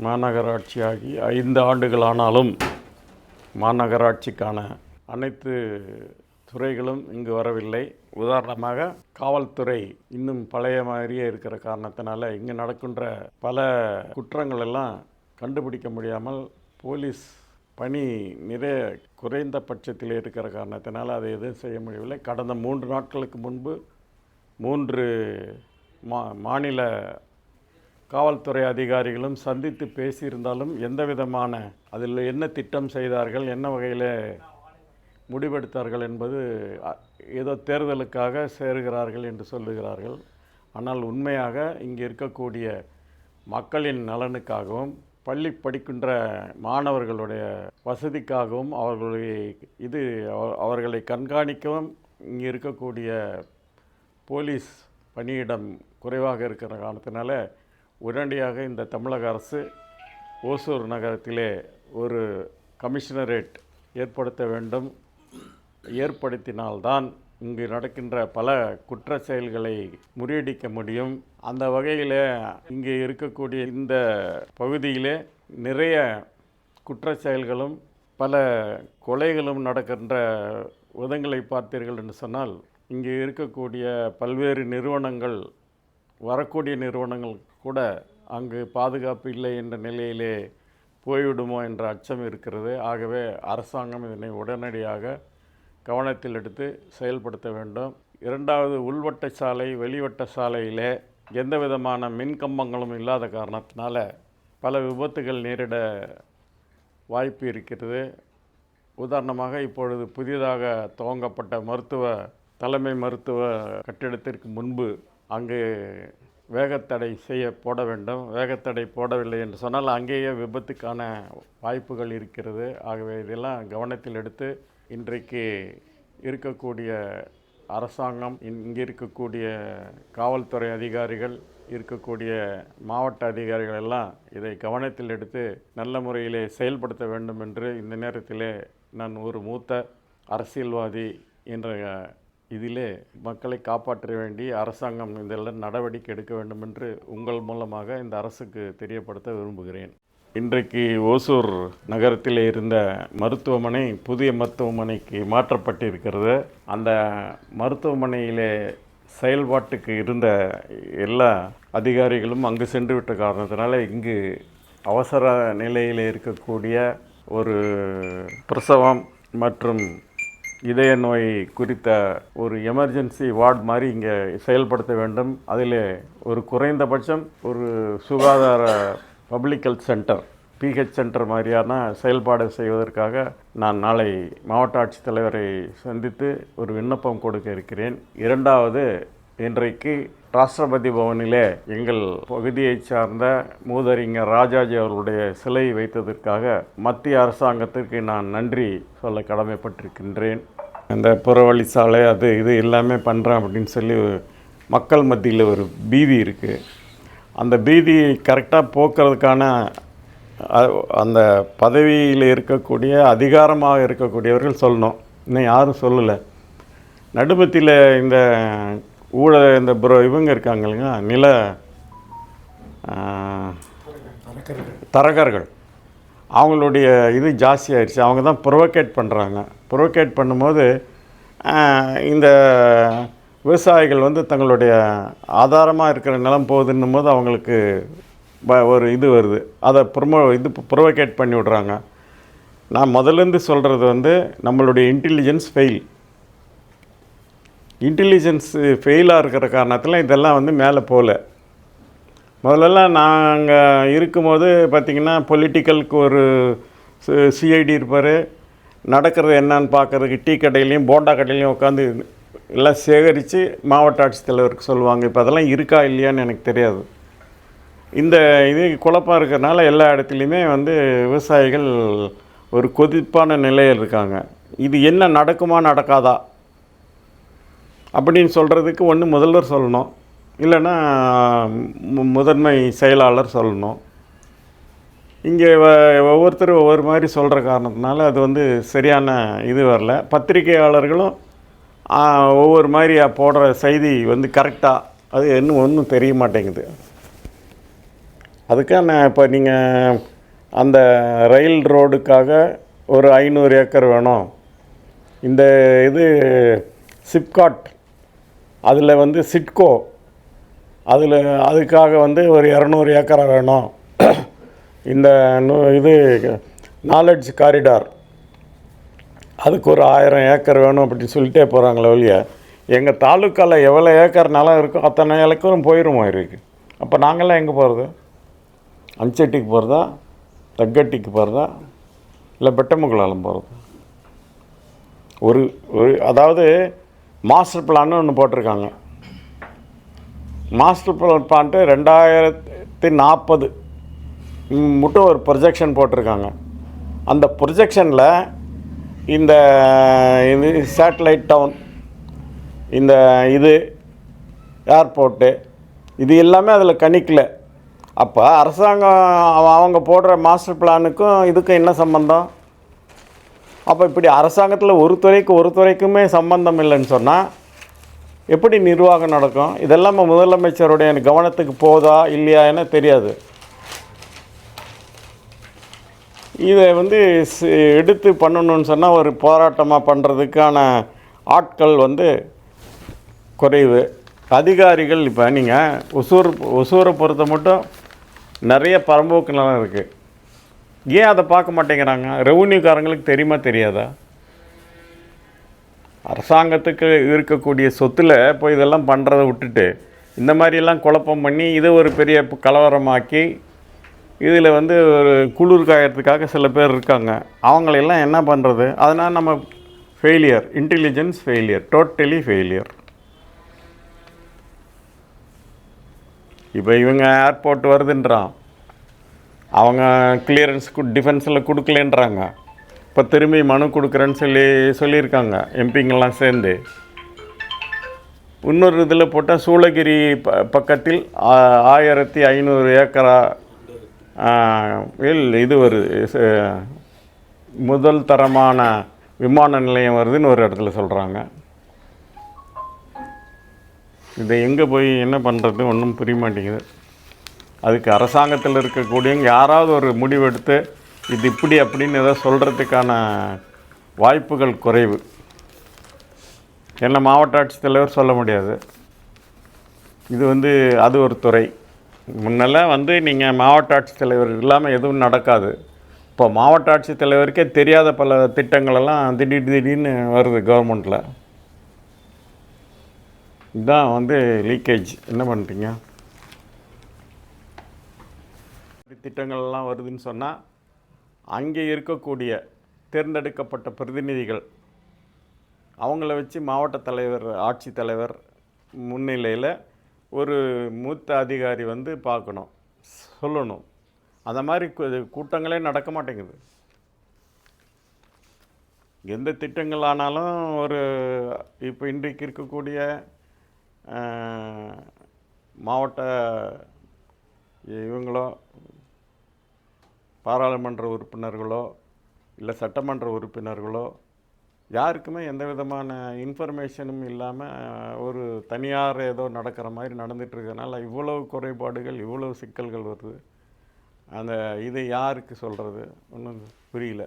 மாநகராட்சியாகி 5 ஆண்டுகளானாலும் மாநகராட்சிக்கான அனைத்து துறைகளும் இங்கு வரவில்லை. உதாரணமாக காவல்துறை இன்னும் பழைய மாதிரியே இருக்கிற காரணத்தினால இங்கு நடக்கின்ற பல குற்றங்கள் எல்லாம் கண்டுபிடிக்க முடியாமல் போலீஸ் பணி நிறைய குறைந்த பட்சத்தில் இருக்கிற காரணத்தினால அதை எதுவும் செய்ய முடியவில்லை. கடந்த 3 நாட்களுக்கு முன்பு 3 மாநில காவல்துறை அதிகாரிகளும் சந்தித்து பேசியிருந்தாலும் எந்த விதமான அதில் என்ன திட்டம் செய்தார்கள், என்ன வகையில் முடிவெடுத்தார்கள் என்பது ஏதோ தேர்தலுக்காக சேருகிறார்கள் என்று சொல்லுகிறார்கள். ஆனால் உண்மையாக இங்கே இருக்கக்கூடிய மக்களின் நலனுக்காகவும் பள்ளி படிக்கின்ற மாணவர்களுடைய வசதிக்காகவும் அவர்களை கண்காணிக்கவும் இங்கே இருக்கக்கூடிய போலீஸ் பணியிடம் குறைவாக இருக்கிற காரணத்தினால உடனடியாக இந்த தமிழக அரசு ஓசூர் நகரத்திலே ஒரு கமிஷனரேட் ஏற்படுத்த வேண்டும். ஏற்படுத்தினால்தான் இங்கு நடக்கின்ற பல குற்ற செயல்களை முறியடிக்க முடியும். அந்த வகையில் இங்கே இருக்கக்கூடிய இந்த பகுதியிலே நிறைய குற்ற செயல்களும் பல கொலைகளும் நடக்கின்ற விதங்களை பார்த்தீர்கள் என்று சொன்னால், இங்கே இருக்கக்கூடிய பல்வேறு நிறுவனங்கள், வரக்கூடிய நிறுவனங்கள் கூட அங்கு பாதுகாப்பு இல்லை என்ற நிலையிலே போய்விடுமோ என்ற அச்சம் இருக்கிறது. ஆகவே அரசாங்கம் இதனை உடனடியாக கவனத்தில் எடுத்து செயல்படுத்த வேண்டும். 2வது, உள்வட்ட சாலை வெளிவட்ட சாலையிலே எந்த விதமான மின்கம்பங்களும் இல்லாத காரணத்தினால பல விபத்துகள் நேரிட வாய்ப்பு இருக்கிறது. உதாரணமாக இப்பொழுது புதிதாக துவங்கப்பட்ட தலைமை மருத்துவ கட்டிடத்திற்கு முன்பு அங்கு வேகத்தடை போட வேண்டும். வேகத்தடை போடவில்லை என்று சொன்னால் அங்கேயே விபத்துக்கான வாய்ப்புகள் இருக்கிறது. ஆகவே இதெல்லாம் கவனத்தில் எடுத்து இன்றைக்கு இருக்கக்கூடிய அரசாங்கம், இங்கே இருக்கக்கூடிய காவல்துறை அதிகாரிகள், இருக்கக்கூடிய மாவட்ட அதிகாரிகள் எல்லாம் இதை கவனத்தில் எடுத்து நல்ல முறையிலே செயல்படுத்த வேண்டும் என்று இந்த நேரத்திலே நான் ஒரு மூத்த அரசியல்வாதி என்ற இதிலே மக்களை காப்பாற்ற வேண்டி அரசாங்கம் இதெல்லாம் நடவடிக்கை எடுக்க வேண்டும் என்று உங்கள் மூலமாக இந்த அரசுக்கு தெரியப்படுத்த விரும்புகிறேன். இன்றைக்கு ஓசூர் நகரத்தில் இருந்த மருத்துவமனை புதிய மருத்துவமனைக்கு மாற்றப்பட்டிருக்கிறது. அந்த மருத்துவமனையிலே செயல்பாட்டுக்கு இருந்த எல்லா அதிகாரிகளும் அங்கு சென்று விட்ட காரணத்தினால இங்கு அவசர நிலையில் இருக்கக்கூடிய ஒரு பிரசவம் மற்றும் இதய நோய் குறித்த ஒரு எமர்ஜென்சி வார்டு மாதிரி இங்கே செயல்படுத்த வேண்டும். அதில் ஒரு குறைந்தபட்சம் ஒரு சுகாதார public health centre, PH centre மாதிரியான செயல்பாடு செய்வதற்காக நான் நாளை மாவட்ட ஆட்சித்தலைவரை சந்தித்து ஒரு விண்ணப்பம் கொடுக்க இருக்கிறேன். 2வது, இன்றைக்கு ராஷ்டிரபதி பவனிலே எங்கள் பகுதியைச் சார்ந்த மூதறிஞர் ராஜாஜி அவர்களுடைய சிலை வைத்ததற்காக மத்திய அரசாங்கத்திற்கு நான் நன்றி சொல்ல கடமைப்பட்டிருக்கின்றேன். இந்த புறவழி சாலை அது இது எல்லாமே பண்ணுறேன் அப்படின்னு சொல்லி மக்கள் மத்தியில் ஒரு பீதி இருக்குது. அந்த பீதியை கரெக்டாக போக்குறதுக்கான அந்த பதவியில் இருக்கக்கூடிய அதிகாரமாக இருக்கக்கூடியவர்கள் சொல்லணும். இன்னும் யாரும் சொல்லலை. நடுமத்தியில் இந்த இந்த இவங்க இருக்காங்க இல்லைங்களா, நில தரகர்கள், அவங்களுடைய இது ஜாஸ்தி ஆயிடுச்சு. அவங்க தான் ப்ரொவோகேட் பண்ணுறாங்க. ப்ரொவோகேட் பண்ணும்போது இந்த விவசாயிகள் தங்களுடைய ஆதாரமாக இருக்கிற நிலம் போகுதுன்னும் போது அவங்களுக்கு ஒரு இது வருது. அதை ப்ரொவோகேட் பண்ணி விட்றாங்க. நான் முதலேருந்து சொல்கிறது நம்மளுடைய இன்டெலிஜென்ஸ் ஃபெயிலாக இருக்கிற காரணத்தில் இதெல்லாம் மேலே போகல. முதல்லலாம் நாங்கள் இருக்கும்போது பார்த்திங்கன்னா பொலிட்டிக்கலுக்கு ஒரு சிஐடி இருப்பார். நடக்கிறது என்னான்னு பார்க்குறதுக்கு டீ கடையிலையும் போண்டா கடையிலையும் உட்காந்து எல்லாம் சேகரித்து மாவட்ட ஆட்சித்தலைவருக்கு சொல்லுவாங்க. இப்போ அதெல்லாம் இருக்கா இல்லையான்னு எனக்கு தெரியாது. இந்த இது குழப்பம் இருக்கிறதுனால எல்லா இடத்துலையுமே விவசாயிகள் ஒரு கொதிப்பான நிலையில் இருக்காங்க. இது என்ன நடக்குமா நடக்காதா அப்படின்னு சொல்கிறதுக்கு ஒன்று முதல்வர் சொல்லணும், இல்லைன்னா முதன்மை செயலாளர் சொல்லணும். இங்கே ஒவ்வொருத்தரும் ஒவ்வொரு மாதிரி சொல்கிற காரணத்தினால அது சரியான இது வரல. பத்திரிகையாளர்களும் ஒவ்வொரு மாதிரி போடுற செய்தி கரெக்டாக அது இன்னும் ஒன்றும் தெரிய மாட்டேங்குது. அதுக்காக இப்போ நீங்கள் அந்த ரயில் ரோடுக்காக ஒரு 500 ஏக்கர் வேணும், இந்த இது சிப்காட் அதில் வந்து சிட்கோ அதில் அதுக்காக வந்து ஒரு 200 ஏக்கரை வேணும், இந்த இது நாலெட்ஜ் காரிடார் அதுக்கு ஒரு 1000 ஏக்கர் வேணும் அப்படின்னு சொல்லிட்டே போகிறாங்களே ஒழிய எங்கள் தாலுக்காவில் எவ்வளோ ஏக்கர் நிலம் இருக்கோ அத்தனை ஏக்கரும் போயிடுமா இருக்குது. அப்போ நாங்கள்லாம் எங்கே போகிறது? அஞ்சட்டிக்கு போகிறதா, தக்கட்டிக்கு போகிறதா, இல்லை பெட்டமுகுளாலம் போகிறது? ஒரு அதாவது மாஸ்டர் பிளான்னு ஒன்று போட்டிருக்காங்க. மாஸ்டர் பிளான்ட்டு 2040 மட்டும் ஒரு ப்ரொஜெக்ஷன் போட்டிருக்காங்க. அந்த ப்ரொஜெக்ஷனில் இந்த இது சேட்டலைட் டவுன், இந்த இது ஏர்போர்ட்டு, இது எல்லாமே அதில் கணிக்கலை. அப்போ அரசாங்கம் அவங்க போடுற மாஸ்டர் பிளானுக்கும் இதுக்கும் என்ன சம்பந்தம்? அப்போ இப்படி அரசாங்கத்தில் ஒரு துறைக்குமே சம்பந்தம் இல்லைன்னு சொன்னால் எப்படி நிர்வாகம் நடக்கும்? இதெல்லாம் முதலமைச்சருடைய கவனத்துக்கு போதா இல்லையான்னு தெரியாது. இதை வந்து எடுத்து பண்ணணும்னு சொன்னால் ஒரு போராட்டமாக பண்ணுறதுக்கான ஆட்கள் வந்து குறைவு. அதிகாரிகள் இப்போ நீங்கள் ஒசூரை பொறுத்த மட்டும் நிறைய பரம்போக்கு நிலம் இருக்குது. ஏன் அதை பார்க்க மாட்டேங்கிறாங்க? ரெவன்யூக்காரங்களுக்கு தெரியுமா தெரியாதா? அரசாங்கத்துக்கு இருக்கக்கூடிய சொத்தில் போய் இதெல்லாம் பண்ணுறதை விட்டுட்டு இந்த மாதிரியெல்லாம் குழப்பம் பண்ணி இதை ஒரு பெரிய கலவரமாக்கி இதில் வந்து ஒரு குளிர் காயறதுக்காக சில பேர் இருக்காங்க. அவங்களெல்லாம் என்ன பண்ணுறது? அதனால் நம்ம failure, intelligence failure, totally failure. இப்போ இவங்க ஏர்போர்ட் வருதுன்றான், அவங்க கிளியரன்ஸ் டிஃபென்ஸில் கொடுக்கலன்றாங்க. இப்போ திரும்பி மனு கொடுக்குறேன்னு சொல்லியிருக்காங்க எம்பிங்கெல்லாம் சேர்ந்து. இன்னொரு இதில் போட்டால் சூளகிரி பக்கத்தில் 1500 ஏக்கரா இது வருது, முதல் தரமான விமான நிலையம் வருதுன்னு ஒரு இடத்துல சொல்கிறாங்க. இதை எங்கே போய் என்ன பண்ணுறது ஒன்றும் புரிய மாட்டேங்குது. அதுக்கு அரசாங்கத்தில் இருக்கக்கூடியவங்க யாராவது ஒரு முடிவெடுத்து இது இப்படி அப்படின்னு ஏதோ சொல்கிறதுக்கான வாய்ப்புகள் குறைவு. என்ன மாவட்ட ஆட்சித்தலைவர் சொல்ல முடியாது. இது வந்து அது ஒரு துறை. முன்னெல்லாம் வந்து நீங்கள் மாவட்ட ஆட்சித்தலைவர் இல்லாமல் எதுவும் நடக்காது. இப்போ மாவட்ட ஆட்சித்தலைவருக்கே தெரியாத பல திட்டங்களெல்லாம் திடீர்னு வருது கவர்மெண்ட்டில். இதுதான் வந்து லீக்கேஜ். என்ன பண்ணுறீங்க? திட்டங்கள்லாம் வருதுன்னு சொன்னால் அங்கே இருக்கக்கூடிய தேர்ந்தெடுக்கப்பட்ட பிரதிநிதிகள் அவங்கள வச்சு மாவட்ட தலைவர், ஆட்சித்தலைவர் முன்னிலையில் ஒரு மூத்த அதிகாரி வந்து பார்க்கணும், சொல்லணும். அந்த மாதிரி கூட்டங்களே நடக்க மாட்டேங்குது. எந்த திட்டங்கள் ஆனாலும் ஒரு இப்போ இன்றைக்கு இருக்கக்கூடிய மாவட்ட இவங்களோ பாராளுமன்ற உறுப்பினர்களோ இல்லை சட்டமன்ற உறுப்பினர்களோ யாருக்குமே எந்த விதமான இன்ஃபர்மேஷனும் இல்லாமல் ஒரு தனியார் ஏதோ நடக்கிற மாதிரி நடந்துகிட்ருக்கனால இவ்வளவு குறைபாடுகள், இவ்வளவு சிக்கல்கள் வருது. அந்த இதை யாருக்கு சொல்கிறது ஒன்றும் புரியல.